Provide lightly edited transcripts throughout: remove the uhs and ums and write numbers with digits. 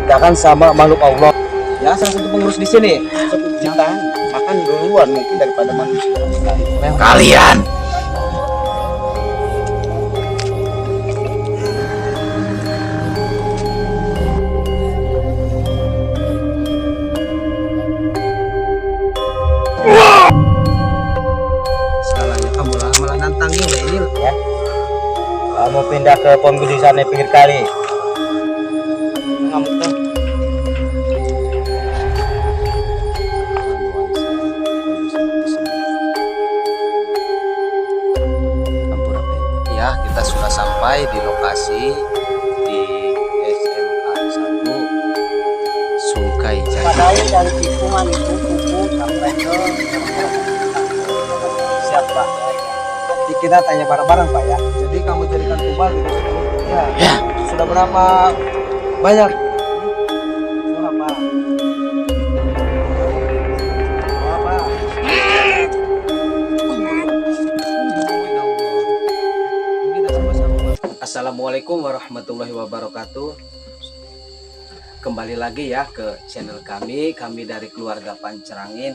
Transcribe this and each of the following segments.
diciptakan sama makhluk Allah. Ya, salah satu pengurus di sini. Satu ciptaan. Makan duluan mungkin daripada manusia. Kalian Salahnya kamu lah malah nantangin ya ini ya. Kamu pindah ke pom di sana pinggir kali. Ngamuk tuh. Ya, kita sudah sampai di lokasi di SMA 1 Sungai Jaya. Padahal dari tikungan itu kuku sampai ke Siap Pak. Nanti kita tanya bareng-bareng Pak ya. Jadi kamu jadikan tumbal gitu. Ya. Ya. Sudah berapa banyak? Berapa? Berapa? Assalamualaikum warahmatullahi wabarakatuh. Kembali lagi ya ke channel kami dari keluarga Pancerangin.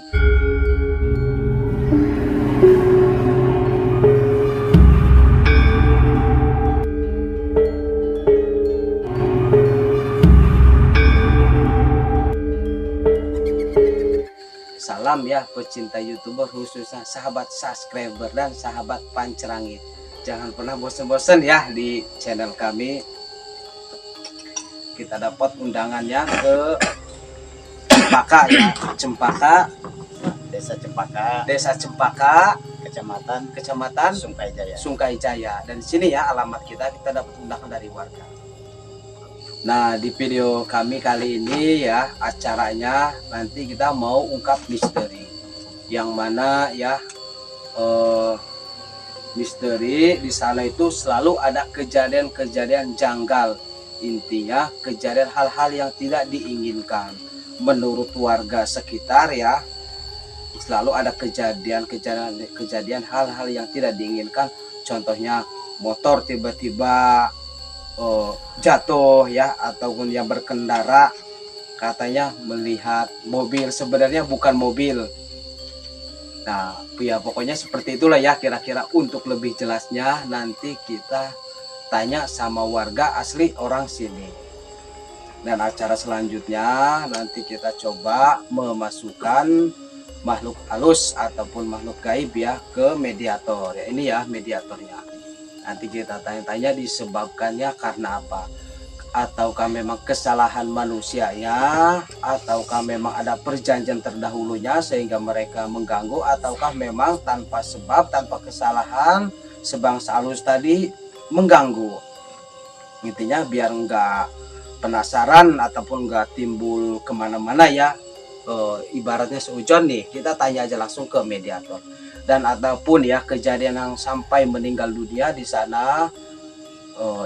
Salam ya pecinta YouTuber, khususnya sahabat subscriber dan sahabat Pancerangin. Jangan pernah bosan-bosan ya di channel kami. Kita dapat undangannya ke Cempaka ya, Cempaka, Desa Cempaka, Kecamatan Sungai Jaya. Dan di sini ya alamat kita dapat undangan dari warga. Nah, di video kami kali ini ya acaranya nanti kita mau ungkap misteri yang mana ya misteri di sana itu selalu ada kejadian-kejadian janggal. Intinya kejadian hal-hal yang tidak diinginkan menurut warga sekitar ya. Selalu ada kejadian hal-hal yang tidak diinginkan. Contohnya motor tiba-tiba jatuh ya, ataupun yang berkendara katanya melihat mobil sebenarnya bukan mobil. Nah ya pokoknya seperti itulah ya kira-kira. Untuk lebih jelasnya nanti kita tanya sama warga asli orang sini. Dan acara selanjutnya nanti kita coba memasukkan makhluk halus ataupun makhluk gaib ya ke mediator ya. Ini ya mediatornya. Nanti kita tanya-tanya disebabkannya karena apa, ataukah memang kesalahan manusianya, ataukah memang ada perjanjian terdahulunya sehingga mereka mengganggu, ataukah memang tanpa sebab, tanpa kesalahan sebangsa halus tadi mengganggu. Intinya biar enggak penasaran ataupun enggak timbul kemana-mana ya, ibaratnya seujon nih, kita tanya aja langsung ke mediator. Dan ataupun ya kejadian yang sampai meninggal dunia di sana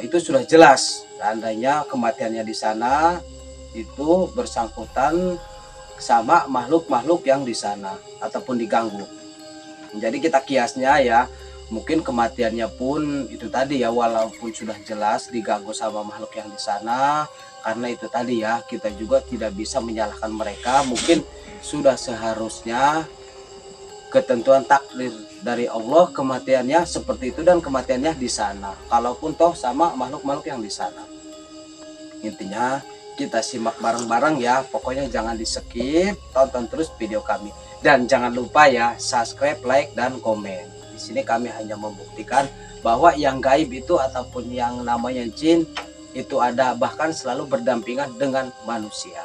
itu sudah jelas, seandainya kematiannya di sana itu bersangkutan sama makhluk-makhluk yang di sana ataupun diganggu. Jadi kita kiasnya ya, mungkin kematiannya pun itu tadi ya, walaupun sudah jelas diganggu sama makhluk yang di sana, karena itu tadi ya kita juga tidak bisa menyalahkan mereka. Mungkin sudah seharusnya ketentuan takdir dari Allah kematiannya seperti itu dan kematiannya di sana, kalaupun toh sama makhluk-makhluk yang di sana. Intinya kita simak bareng-bareng ya, pokoknya jangan di skip, tonton terus video kami dan jangan lupa ya subscribe, like dan komen. Di sini kami hanya membuktikan bahwa yang gaib itu ataupun yang namanya jin itu ada, bahkan selalu berdampingan dengan manusia.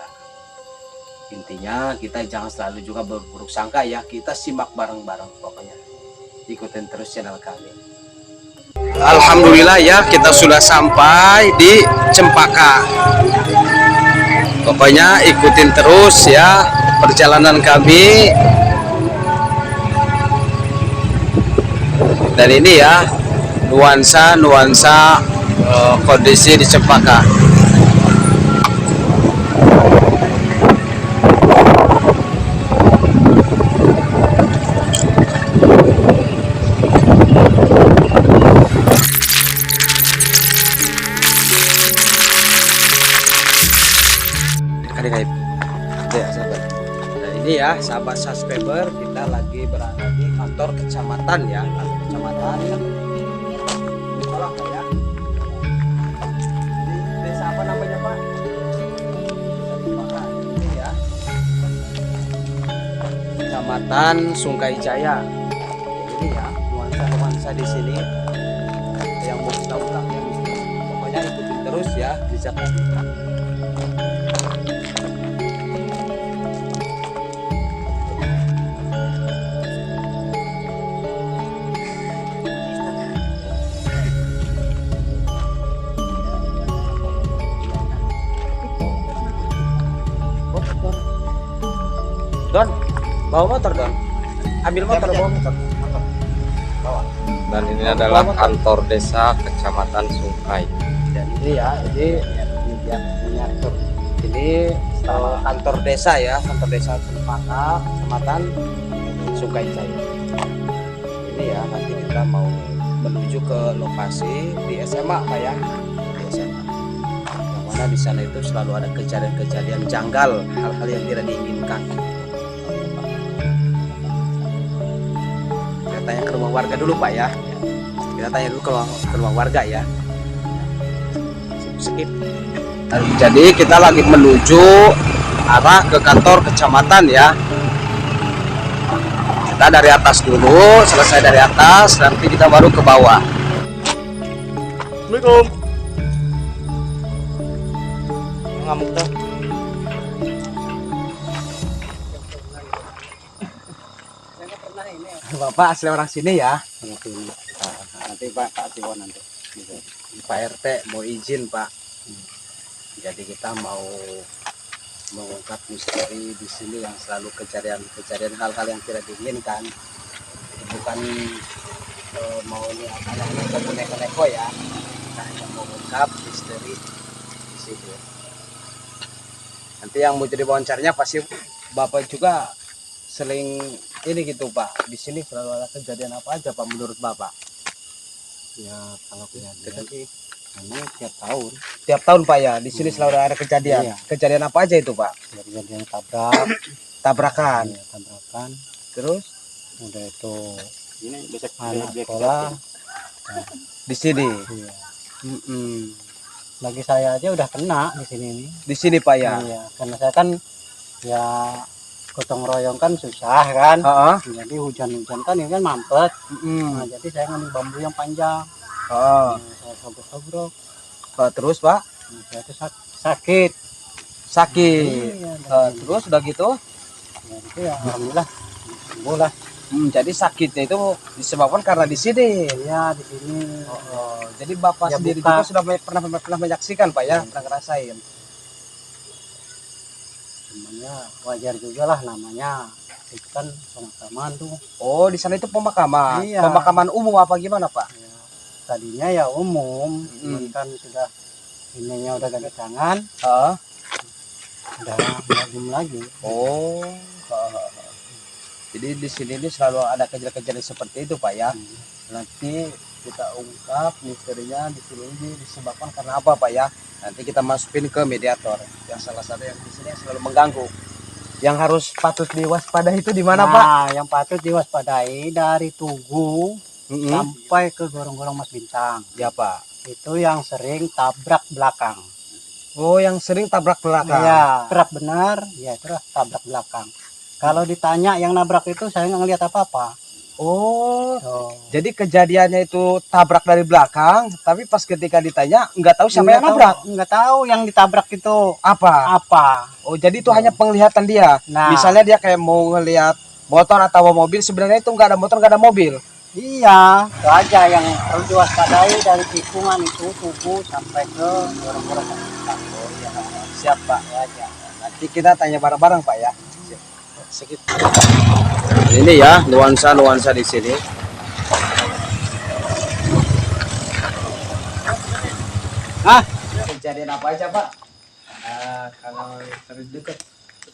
Intinya kita jangan selalu juga berburuk sangka ya, kita simak bareng-bareng. Pokoknya ikutin terus channel kami. Alhamdulillah ya kita sudah sampai di Cempaka. Pokoknya ikutin terus ya perjalanan kami. Dan ini ya nuansa kondisi di Cempaka. Ada kait. Ya, sahabat. Nah, ini ya, sahabat subscriber, kita lagi berada di kantor kecamatan ya, kantor kecamatan. Tolong ya. Di desa apa namanya, Pak? Ini ya. Kecamatan Sungai Jaya. Ini ya, nuansa-nuansa di sini. Yang mau kita ulang yang di sini. Pokoknya ikutin terus ya, jejak kita. Don, bawa motor Don. Ambil motor, bawa motor. Bawa. Dan ini adalah kantor desa Kecamatan Sungai. Dan ini ya, ini miniatur. Ini kantor desa ya, kantor desa Kecamatan Sungai Jaya. Ini ya, nanti kita mau menuju ke lokasi di SMA Pak ya, di SMA. Yang mana di sana itu selalu ada kejadian-kejadian janggal, hal-hal yang tidak diinginkan. Tanya ke rumah warga dulu Pak ya. Kita tanya dulu ke rumah warga ya. Skip. Jadi kita lagi menuju arah ke kantor kecamatan ya. Kita dari atas dulu, selesai dari atas nanti kita baru ke bawah. Assalamualaikum. Ngamuk tuh. Bapak asli orang sini ya. Nanti Pak Tiwon nanti. Pak RT mau izin Pak. Jadi kita mau mengungkap misteri di sini yang selalu kejadian hal-hal yang tidak diinginkan. Bukan mau ini apa namanya neko-neko ya. Kita hanya mengungkap misteri di sini. Nanti yang mau jadi wawancaranya pasti Bapak juga sering ini gitu Pak. Di sini selalu ada kejadian apa aja Pak menurut Bapak? Ya kalau kejadian Ini tiap tahun Pak ya. Di sini selalu ada kejadian. Iya. Kejadian apa aja itu Pak? kejadian Tabrakan. tabrakan, Terus udah itu ini besok anak sekolah di sini. Iya. Mm-mm. Lagi saya aja udah kena di sini nih. Di sini Pak ya. Iya, karena saya kan ya gotong royong kan susah kan. Heeh. Jadi hujan-hujan kan ini kan mampet. Mm. Nah, jadi saya ngambil bambu yang panjang. Oh. Nah, saya sobrok-sobrok. Terus Pak Nah, saya tuh sakit. sakit. Iya, Terus udah gitu. ya, itu ya alhamdulillah sembuh lah. Jadi sakitnya itu disebabkan karena di sini. Ya di sini. Jadi Bapak Ya, sendiri buka. juga sudah pernah menyaksikan Pak ya, pernah ngerasain. Semuanya wajar juga lah namanya. Itu kan pemakaman tuh. Oh, di sana itu pemakaman. Iya. Pemakaman umum apa gimana Pak? Ya, tadinya ya umum, cuman Mm. kan sudah ininya udah gak tangan, Heeh. udah nggak umum lagi. Oh. Jadi di sini ini selalu ada kejadian-kejadian seperti itu Pak ya. Nanti kita ungkap misterinya di sini ini disebabkan karena apa Pak ya. Nanti kita masukin ke mediator. Yang salah satu yang di sini yang selalu mengganggu. Yang harus patut diwaspadai itu di mana Pak? Nah, yang patut diwaspadai dari Tugu Mm-mm. sampai ke gorong-gorong Mas Bintang. Ya Pak. Itu yang sering tabrak belakang. Oh, yang sering tabrak belakang. Ya, tabrak benar, ya itu tabrak belakang. Kalau ditanya yang nabrak itu saya nggak ngelihat apa-apa. Oh, Tuh. jadi kejadiannya itu tabrak dari belakang, tapi pas ketika ditanya nggak tahu siapa yang nabrak. Nggak tahu yang ditabrak itu Apa? apa. Oh, jadi itu hanya penglihatan dia. Nah, Misalnya dia kayak mau ngelihat motor atau mobil, sebenarnya itu nggak ada motor, nggak ada mobil. iya, itu aja yang perlu diwaspadai dari tikungan itu Tugu sampai ke gorong-gorong Mas Bintang. Oh iya, siap Pak. Ya. Nanti kita tanya bareng-bareng Pak ya. Sedikit. Ini ya nuansa di sini. Kejadian apa aja Pak? Kalau terdekat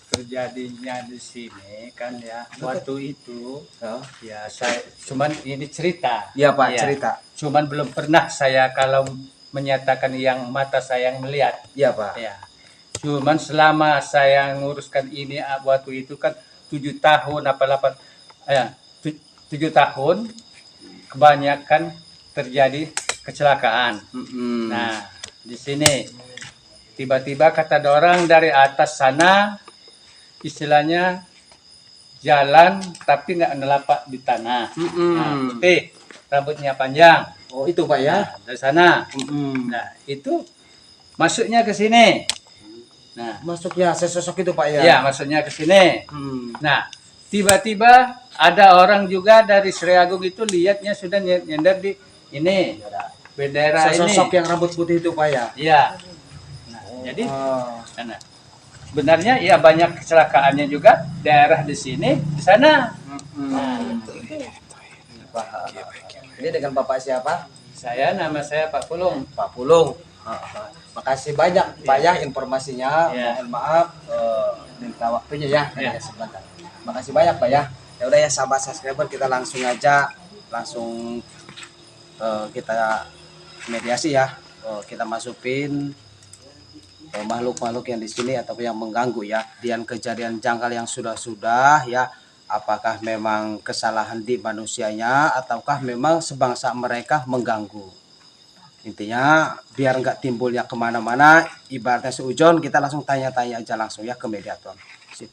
terjadinya di sini kan ya waktu itu Oh. ya saya cuman ini cerita. Iya Pak, Iya. cerita. Cuman belum pernah saya kalau menyatakan yang mata saya yang melihat. Iya Pak. Ya. Cuman selama saya nguruskan ini waktu itu kan 7 tahun apa 8 7 tahun kebanyakan terjadi kecelakaan. Nah, di sini tiba-tiba kata orang dari atas sana istilahnya jalan tapi nggak nelapak di tanah. Nah, putih, rambutnya panjang. Oh itu Pak ya. Nah, dari sana. Nah, itu masuknya ke sini. Nah, Masuknya sesosok itu Pak ya. ya masuknya ke sini. Nah, tiba-tiba ada orang juga dari Sri Agung itu lihatnya sudah nyender di ini bendera Sesosok ini. yang rambut putih itu Pak ya. Iya. Nah, jadi karena sebenarnya ya banyak kecelakaannya juga daerah di sini, di sana. Ini dengan Bapak siapa? Nama saya Pak Pulung. Pak Pulung. Makasih banyak Pak ya informasinya. Ya. Mohon maaf minta waktunya ya. Ya. Sebentar. Makasih banyak Pak ya. Ya udah ya sahabat subscriber, kita langsung aja kita mediasi ya. Kita masukin makhluk-makhluk yang di sini atau yang mengganggu ya. Dan kejadian janggal yang sudah ya. Apakah memang kesalahan di manusianya ataukah memang sebangsa mereka mengganggu. Intinya biar nggak timbulnya kemana-mana, ibaratnya seujon, kita langsung tanya-tanya aja langsung ya ke mediator. Sip.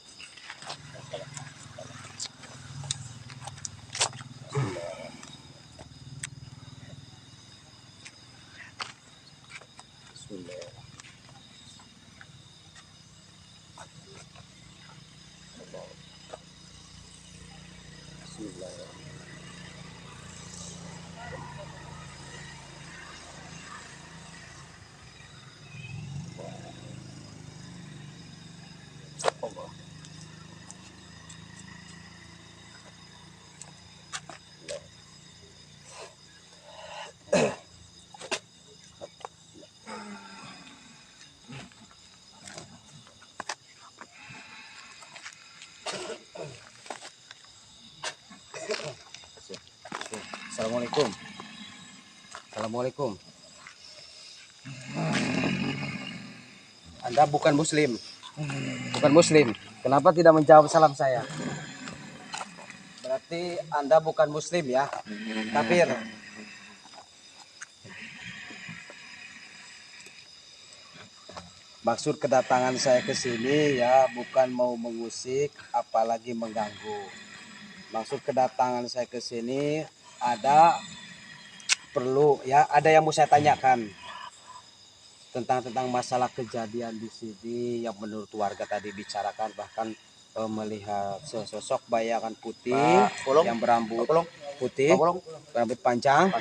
Assalamualaikum. Assalamualaikum. Anda bukan Muslim. Bukan Muslim. Kenapa tidak menjawab salam saya? Berarti Anda bukan Muslim ya? Kafir. Maksud kedatangan saya ke sini ya bukan mau mengusik apalagi mengganggu. Maksud kedatangan saya ke sini ada yang mau saya tanyakan tentang masalah kejadian di sini yang menurut warga tadi bicarakan, bahkan melihat sesosok bayangan putih yang berambut putih, rambut panjang.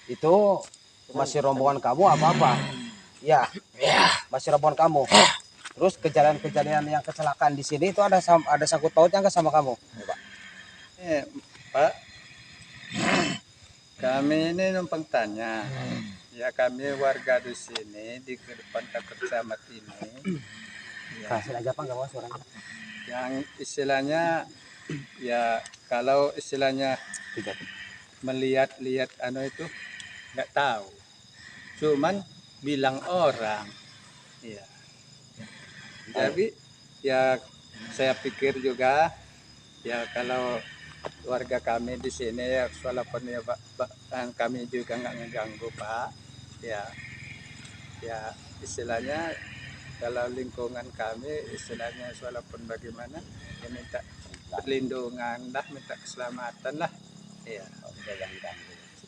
Itu masih rombongan kamu apa? Ya, masih rombongan kamu. Terus kejadian yang kecelakaan di sini itu ada sangkut pautnya nggak sama kamu, Pak? Pak, kami ini numpang tanya. Ya kami warga di sini di depan kantor camat ini. Kasih aja Pak, nggak mau suaranya. Yang istilahnya ya kalau istilahnya melihat-lihat itu nggak tahu. Cuman bilang orang. Ya. Jadi ya saya pikir juga ya kalau warga kami di sini ya walaupun ya Pak, kami juga nggak ngeganggu Pak, ya istilahnya kalau lingkungan kami istilahnya walaupun bagaimana ya minta perlindungan lah, minta keselamatan lah, ya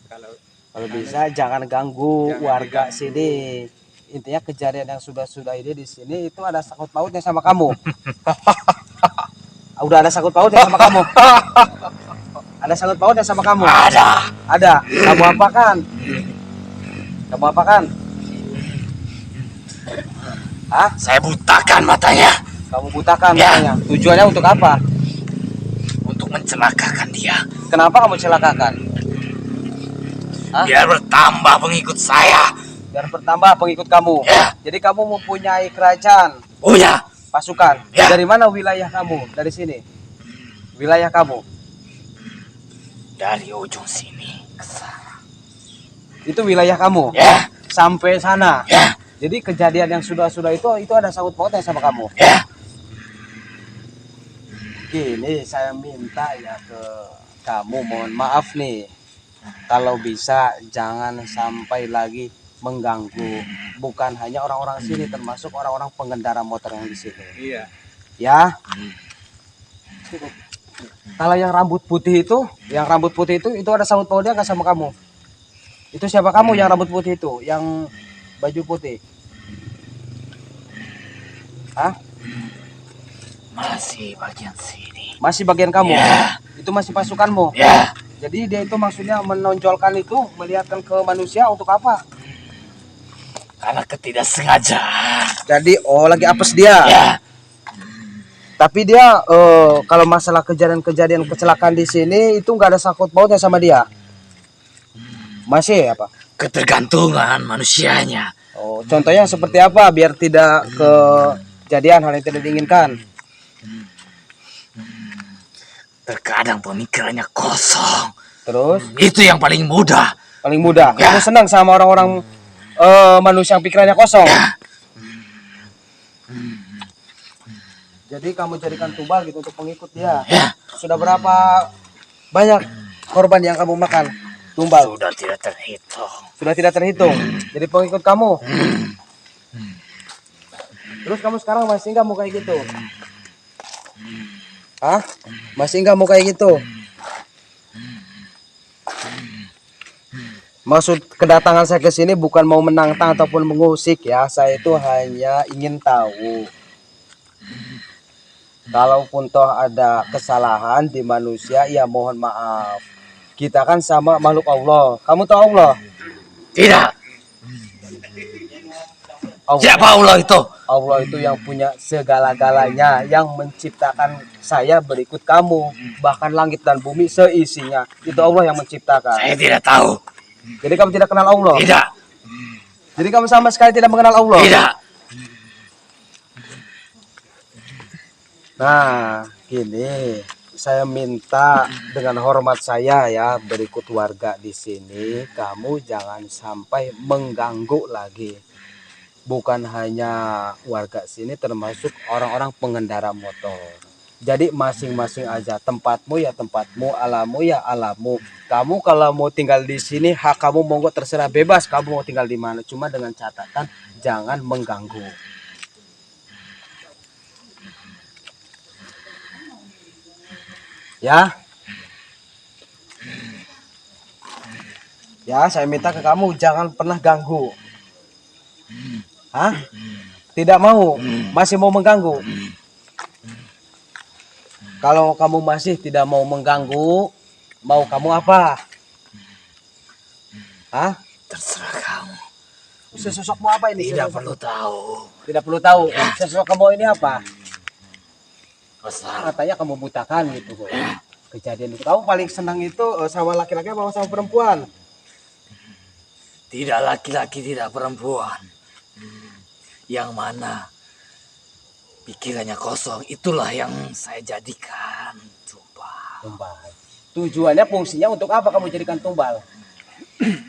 kalau bisa jangan ganggu warga diganggu. sini. Intinya kejadian yang sudah ini di sini itu ada sangkut pautnya sama kamu. Udah ada sangkut pautnya sama kamu. Ada sangkut pautnya sama kamu. Ada. Kamu apakan? Hah? Saya butakan matanya Kamu butakan Ya. matanya. Tujuannya untuk apa? untuk mencelakakan dia. Kenapa kamu celakakan? Hah? Biar bertambah pengikut saya. Biar bertambah pengikut kamu. Ya. Jadi kamu mempunyai kerajaan, Oh ya, pasukan. Ya. Dari mana wilayah kamu? Dari sini. Wilayah kamu. dari ujung sini ke sana. Itu wilayah kamu. Ya, Sampai sana. ya. Jadi kejadian yang sudah-sudah itu ada sangkut pautnya sama kamu. Ya, Gini, saya minta ya ke kamu, mohon maaf nih. Kalau bisa jangan sampai lagi mengganggu. Bukan hanya orang-orang sini, termasuk orang-orang pengendara motor yang di sini. Iya. Ya. Kalau yang rambut putih itu ada sangkut pautnya nggak sama kamu? Itu siapa kamu yang rambut putih itu, yang baju putih? Hah? masih bagian sini. Masih bagian kamu? Ya. Itu masih pasukanmu? Ya, Jadi dia itu maksudnya menonjolkan itu, melihatkan ke manusia untuk apa? karena ketidaksengajaan. Jadi lagi apes dia. Ya, Tapi dia kalau masalah kejadian-kejadian kecelakaan di sini itu nggak ada sangkut pautnya sama dia. Masih apa? ketergantungan manusianya. Contohnya seperti apa biar tidak kejadian hal yang tidak diinginkan? Terkadang pemikirannya kosong. Terus Itu yang paling mudah. paling mudah. Ya. Kamu senang sama orang-orang manusia yang pikirannya kosong. Jadi kamu jadikan tumbal gitu untuk pengikut dia. Ya, Sudah berapa banyak korban yang kamu makan? Tumbal. sudah tidak terhitung. Sudah tidak terhitung. Jadi pengikut kamu. Terus kamu sekarang masih nggak mau kayak gitu? Hah? Masih nggak mau kayak gitu? Maksud kedatangan saya ke sini bukan mau menantang ataupun mengusik ya. Saya itu hanya ingin tahu. Kalaupun toh ada kesalahan di manusia, ya mohon maaf. Kita kan sama makhluk Allah. Kamu tahu Allah? Tidak. Allah. Siapa Allah itu? Allah itu yang punya segala-galanya, yang menciptakan saya berikut kamu, bahkan langit dan bumi seisinya. Itu Allah yang menciptakan. Saya tidak tahu. Jadi kamu tidak kenal Allah? Tidak. Jadi kamu sama sekali tidak mengenal Allah? Tidak. Nah, gini, saya minta dengan hormat saya ya, berikut warga di sini, kamu jangan sampai mengganggu lagi. Bukan hanya warga sini, termasuk orang-orang pengendara motor. Jadi masing-masing aja, tempatmu ya tempatmu, alammu ya alammu. Kamu kalau mau tinggal di sini, hak kamu monggo terserah, bebas kamu mau tinggal di mana. Cuma dengan catatan jangan mengganggu. Ya. Ya, saya minta ke kamu jangan pernah ganggu. Hah? Tidak mau? Masih mau mengganggu? Kalau kamu masih tidak mau mengganggu, mau kamu apa? Hah? Terserah kamu. Sesosokmu apa ini? Tidak Sesosok- perlu tahu. Tidak perlu tahu. Sesosok kamu ini apa? Besar. Katanya kamu butakan gitu. Kejadian itu. Kamu paling senang itu sama laki-laki apa sama perempuan? Tidak laki-laki, tidak perempuan. Yang mana pikirannya kosong, itulah yang saya jadikan tumbal. Tumbal. Tujuannya, fungsinya untuk apa kamu jadikan tumbal?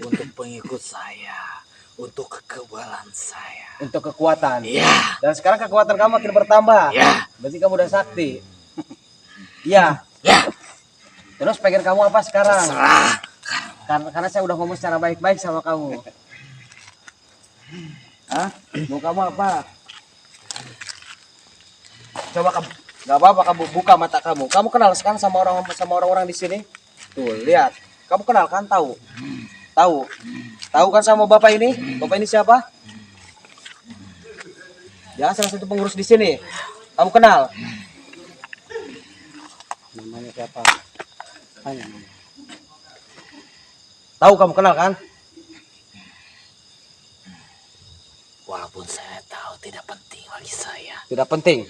Untuk pengikut saya, untuk kekebalan saya. Untuk kekuatan. Ya, Dan sekarang kekuatan kamu makin bertambah. ya, Berarti kamu udah sakti. Iya. ya. Terus pengen kamu apa sekarang? Terserah. Karena saya udah ngomong secara baik-baik sama kamu. Hah? Mau kamu apa? Coba kamu, nggak apa-apa kamu buka mata kamu. Kamu kenal sekarang sama orang-orang di sini? Tuh lihat. Kamu kenal kan? Tahu? Tahu? Tahu kan sama bapak ini? Bapak ini siapa? Ya, salah satu pengurus di sini. Kamu kenal? Namanya siapa? Tanya. Tahu kamu kenal kan? Walaupun saya tahu tidak penting bagi saya. Tidak penting.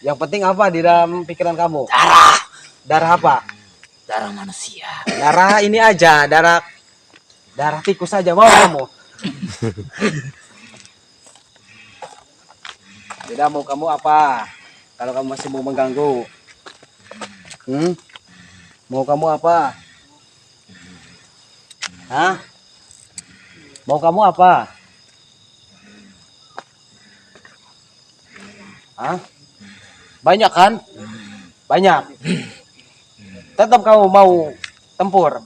Yang penting apa di dalam pikiran kamu? Darah. Darah apa? Darah manusia. Darah ini aja, darah tikus saja mau kamu. Tidak mau kamu apa? Kalau kamu masih mau mengganggu. Mau kamu apa? Hah? Mau kamu apa? Hah? Banyak kan? Banyak. Tetap kamu mau tempur.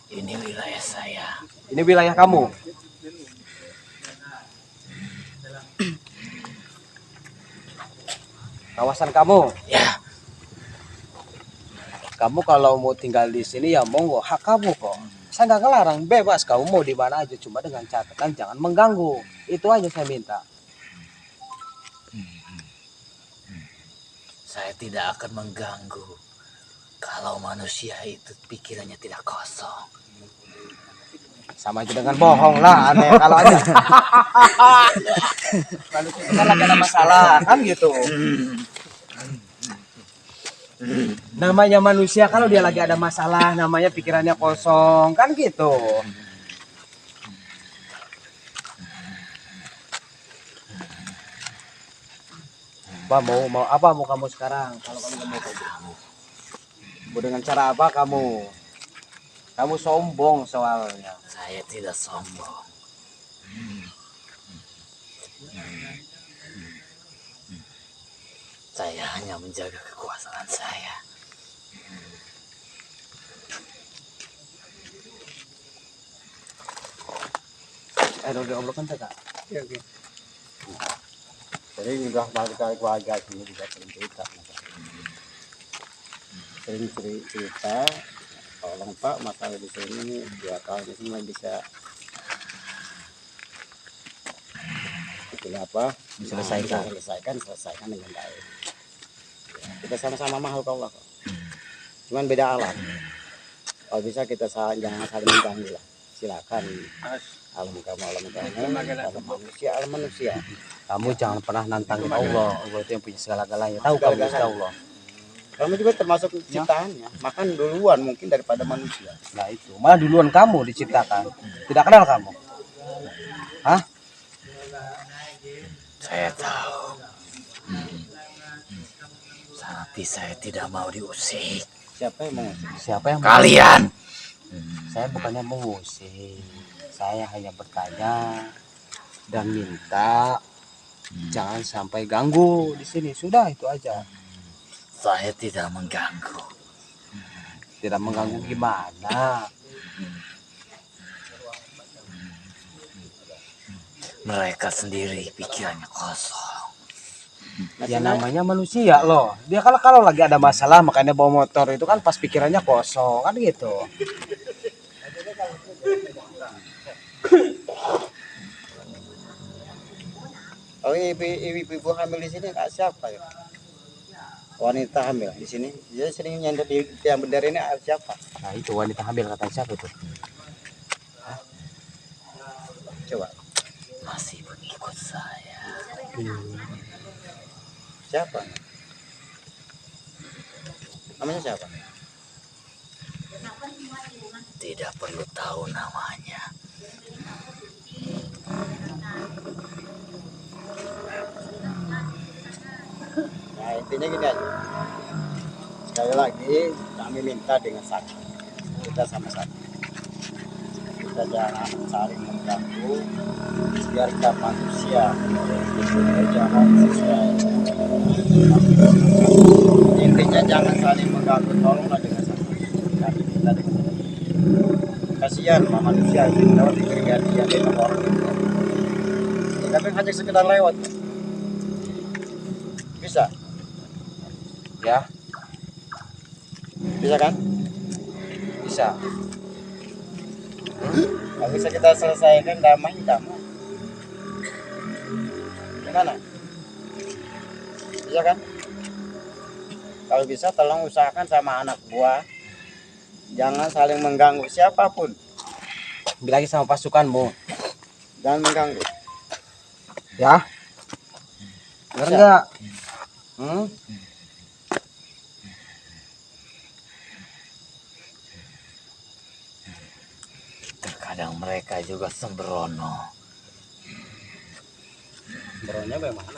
Ini wilayah saya. Ini wilayah kamu. Kawasan kamu. Ya, Kamu kalau mau tinggal di sini ya monggo, hak kamu kok. Saya nggak ngelarang, bebas kamu mau di mana aja, cuma dengan catatan jangan mengganggu. Itu aja saya minta. saya tidak akan mengganggu kalau manusia itu pikirannya tidak kosong. Sama aja dengan bohong lah, aneh kalau ada. Kalau kita lagi ada masalah kan gitu. Namanya manusia kalau dia lagi ada masalah, namanya pikirannya kosong kan gitu. Apa mau apa mau kamu sekarang? Kalau kamu mau mau dengan cara apa kamu? Kamu sombong soalnya. Saya tidak sombong. Saya hanya menjaga kekuasaan saya. Udah diobrolkan tak? Oke, oke. Jadi udah balik ke keluarga sini juga sering cerita. Sering cerita, tolong Pak masalah di sini ya kalau di sini bisa apa selesaikan dengan baik. Kita sama-sama mahal Allah kok. Cuman beda alam. Kalau bisa kita jangan saling mengganggu lah. Silakan alam kamu alam manusia. Kamu jangan pernah nantangin Allah. Allah itu yang punya segala-galanya. Tahu kamu Gusti Allah. Kamu juga termasuk ciptaannya. Makan duluan mungkin daripada manusia. Nah itu, malah duluan kamu diciptakan. Tidak kenal kamu. Hah? Saya tahu. Tapi saya tidak mau diusik. Siapa yang mau? Siapa yang Kalian. Saya bukannya mengusik. Saya hanya bertanya dan minta jangan sampai ganggu di sini. Sudah itu aja. Saya tidak mengganggu. Tidak mengganggu gimana? Mereka sendiri pikirannya kosong. Ya namanya manusia loh. Dia kalau lagi ada masalah makanya bawa motor itu kan pas pikirannya kosong kan gitu. Oh ibu hamil di sini kak siapa ya? Wanita hamil di sini. Dia sering nyender di tiang bendera ini siapa? Nah itu wanita hamil kata siapa itu? Coba. Masih mengikut saya. Siapa? Namanya siapa? Tidak perlu tahu namanya. Nah intinya gini aja. Sekali lagi kami minta dengan satu. Kita sama-sama. Kita jangan saling mengganggu. Biar kita manusia. Kita jangan sesuai. Intinya jangan saling mengganggu. Tolonglah dengan satu. Kami minta dengan satu. Kasihan manusia lewat di dia nomor. Tapi hanya sekedar lewat. Bisa. Ya Bisa kan? bisa. Kalau bisa kita selesaikan damai. Gimana? Bisa kan? Kalau bisa tolong usahakan sama anak buah. Jangan saling mengganggu siapapun. Bilangin sama pasukanmu. Jangan mengganggu. Ya. Benar enggak? Terkadang mereka juga sembrono. Sembrononya bagaimana?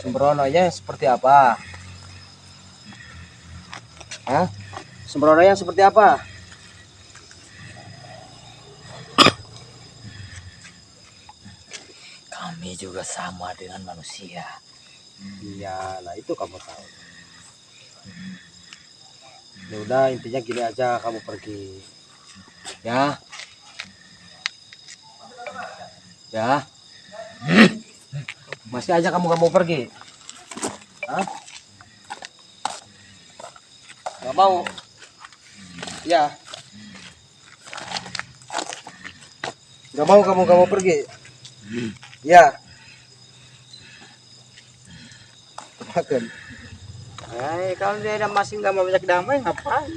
Sembrononya seperti apa? Hah? Sembrononya seperti apa? Kami juga sama dengan manusia. Iya, nah itu kamu tahu. Ya udah, intinya gini aja, kamu pergi. Ya. Ya. Masih aja kamu mau pergi. Hah? Gak mau. Ya. Gak mau kamu pergi. Ya. Makan. Kalau dia masih nggak mau ajak damai ngapain?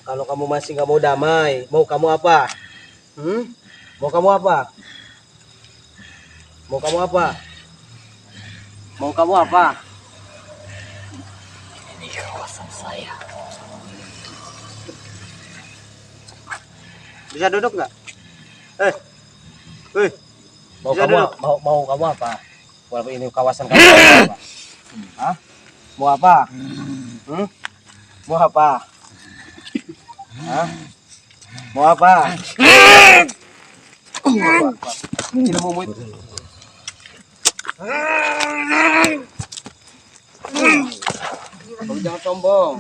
Kalau kamu masih nggak mau damai, mau kamu apa? Mau kamu apa? Mau kamu apa? Mau kamu apa? Ini kawasan saya. Bisa duduk nggak? Mau Bisa kamu duduk. mau kamu apa? Walaupun ini kawasan kamu apa? Hah? Mau apa? Mau apa? Hah? Mau apa? Tidak mau itu. Kamu jangan sombong.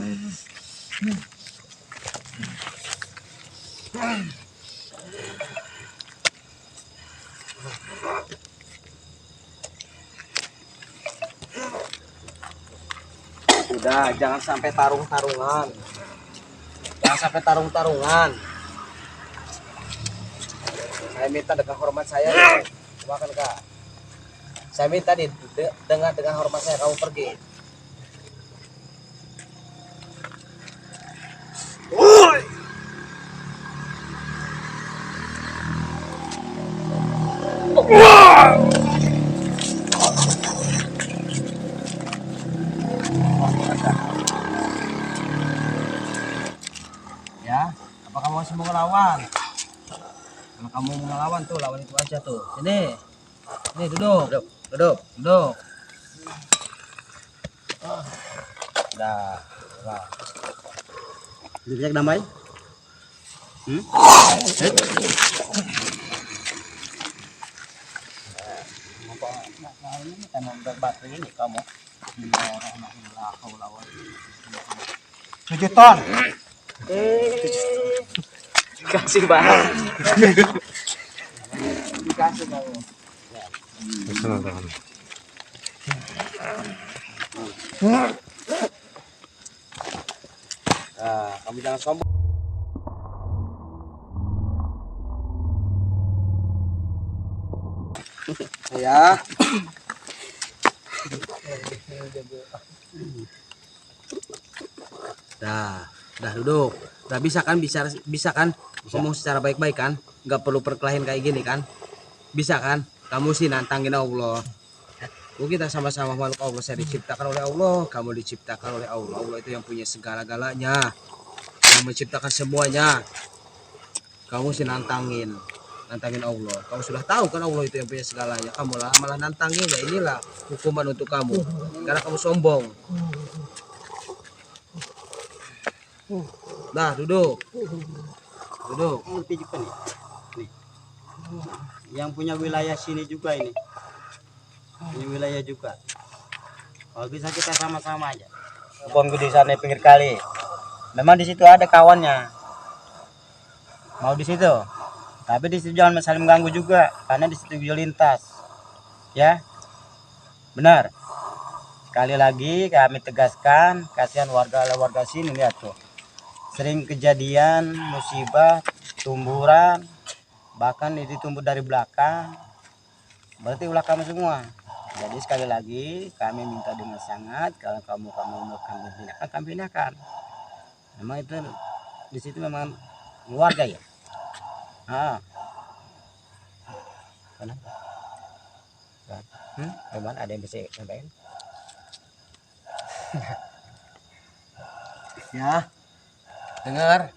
Udah, jangan sampai tarung-tarungan. Jangan sampai tarung-tarungan. Saya minta dengan hormat saya, makan kak. Saya minta dengan hormat saya kamu pergi. Ya, apa kamu masih mau ngelawan? Kalau kamu mau ngelawan tuh, lawan itu aja tuh. Sini, nih duduk. Duduk. Dah, nah. Bisa damai? Tanam berbatu ini kamu. 7 ton. Kasih banget. Dikasih kamu. Nah, kamu jangan sombong. Ya. Dah duduk. Dah bisa kan ngomong secara baik-baik kan? Nggak perlu perkelahian kayak gini kan? Bisa kan? Kamu sih nantangin Allah. Kita sama-sama makhluk Allah. Saya diciptakan oleh Allah, kamu diciptakan oleh Allah. Allah itu yang punya segala-galanya, yang menciptakan semuanya. Kamu sih nantangin Allah. Kamu sudah tahu kan Allah itu yang punya segalanya. Kamu malah nantangin, ya inilah hukuman untuk kamu. Karena kamu sombong. Dah duduk. Ngerti juga nih. Yang punya wilayah sini juga ini. Ini wilayah juga. Kalau bisa kita sama-sama aja. Pohon gede sana pinggir kali. Memang di situ ada kawannya. Mau di situ. Tapi di situ jangan saling mengganggu juga, karena di situ juga lintas. Ya. Benar. Sekali lagi kami tegaskan, kasihan warga sini, lihat tuh. Sering kejadian musibah, tumburan, bahkan itu tumbuh dari belakang. Berarti ulah kamu semua. Jadi sekali lagi kami minta dengan sangat, kalau kamu mau kami pindahkan. Memang itu di situ memang keluarga ya. Mana? Memang ada yang bisa sampaikan? Ya. Dengar.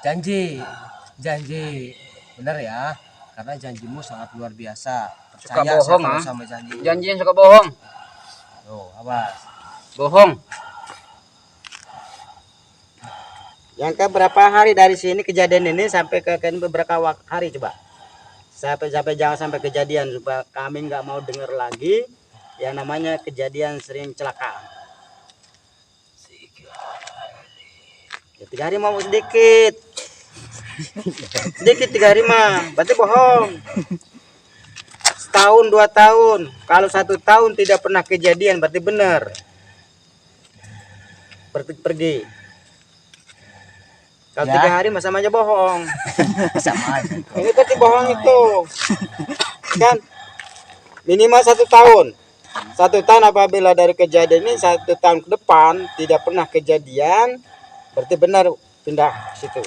Janji. Benar ya. Karena janjimu sangat luar biasa. Suka Percaya bohong, saya ah. sama janji. Janjian suka bohong. Tuh, awas. Bohong. Yang ke berapa hari dari sini kejadian ini sampai ke beberapa hari coba. Sampai jangan sampai kejadian supaya kami nggak mau dengar lagi yang namanya kejadian sering celakaan. Ya, 3 hari mau sedikit. Sedikit 3 hari mah, berarti bohong. Setahun 2 tahun, kalau 1 tahun tidak pernah kejadian berarti benar. Pergi. Kalau Ya. 3 hari mah sama aja bohong. Sama aja. Ini berarti bohong itu. Kan minimal 1 tahun. 1 tahun apabila dari kejadian ini 1 tahun ke depan tidak pernah kejadian, berarti benar pindah situ.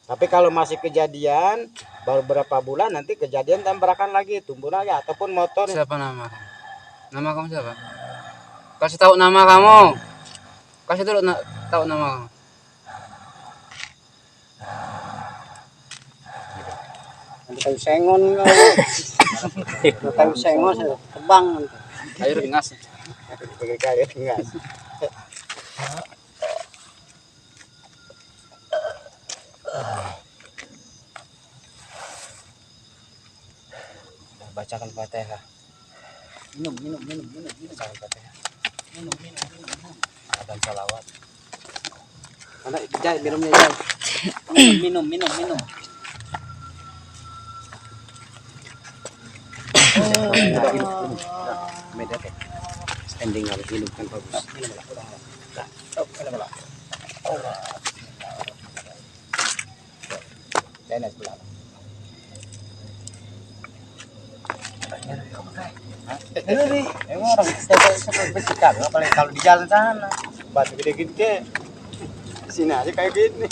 Tapi kalau masih kejadian baru berapa bulan nanti kejadian tabrakan lagi, tumbuh lagi ataupun motor. Siapa nama? Nama kamu siapa? Kasih tahu nama kamu. Kasih dulu tahu nama kamu. Nanti kayu sengon kayu sengon tebang nanti. Ayo ngas. Pakai kayu enggak. Bacakan Fatihah. Minum. Bacakan Fatihah. Minum. Dan salawat. Anak jai minumnya jai. Minum. Beda teh. Standing harus minum kan bagus. Minum. Saya sebelah. Emang orang seperti bersikap, apalagi kalau di jalan sana, batu gede-gede, di sini aja kayak gini.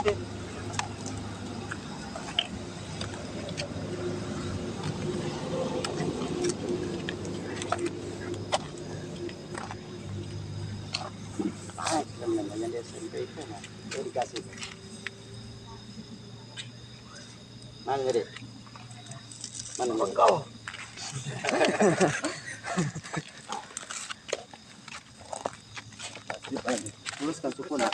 Namanya dia SMP itu, nah, itu dikasih. Mana jadi? Mana kau? Luruskan suku nak.